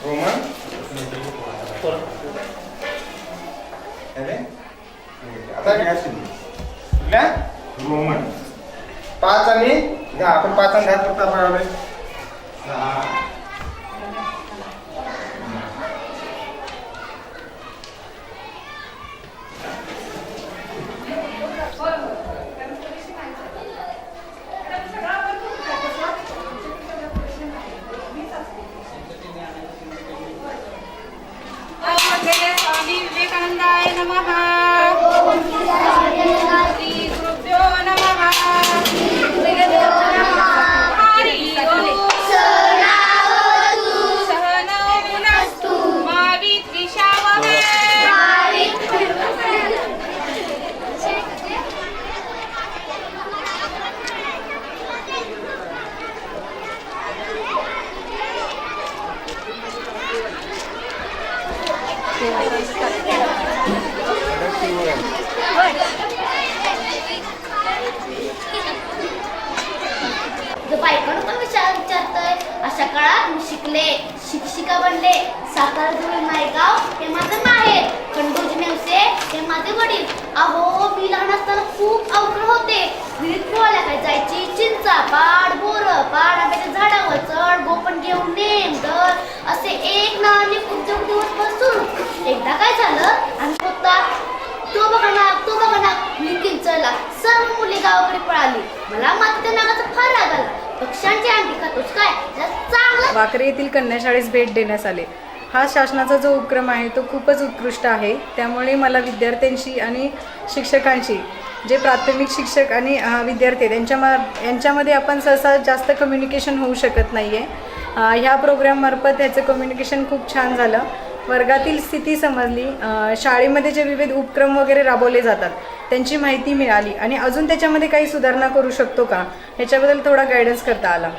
Roman आता कुठल्या Roman 5 आणि 10 आपण 5 आणि 10 फक्त बघावे. स्वामी विवेकानंदाय नमः. श्री गुरुभ्यो नमः. हरि ओम. सहनौ भुनस्तु मा विद्विषावहै. बायकोनं पण विचारतोय. अशा काळात मी शिकले, शिक्षिका बनले. सातारा जवळ नायगाव हे माझं माहेर. खंडोजी नेवसे हे माझे वडील. अहो मी लहान असताना खूप अवघड होते. विहिरीत पोहायला काय जायची. चिंचा पाड बोर पाड आंब्याच्या झाडावर चढ गोपण घेऊन नेम दर असे एक ना अनेक उद्योग दिवस बसून एकदा काय झालं आम्ही होता तो बघा ना मी किंचळला. सर्व मुले गावाकडे पळाली. मला मात्र त्या नागाचा फार राग आला. पक्ष्यांची अंडी खातोच काय चांगलं. वाकरे येथील कन्याशाळेस भेट देण्यास आले. हा शासनाचा जो उपक्रम आहे तो खूपच उत्कृष्ट आहे. त्यामुळे मला विद्यार्थ्यांशी आणि शिक्षकांशी जे प्राथमिक शिक्षक आणि विद्यार्थी यांच्यामध्ये आपण सहसा जास्त कम्युनिकेशन होऊ शकत नाही आहे. ह्या प्रोग्राममार्फत ह्याचं कम्युनिकेशन खूप छान झालं. वर्गातील स्थिती समजली. शाळेमध्ये जे विविध उपक्रम वगैरे राबवले जातात त्यांची माहिती मिळाली आणि अजून त्याच्यामध्ये काही सुधारणा करू शकतो का ह्याच्याबद्दल थोडा गायडन्स करता आला.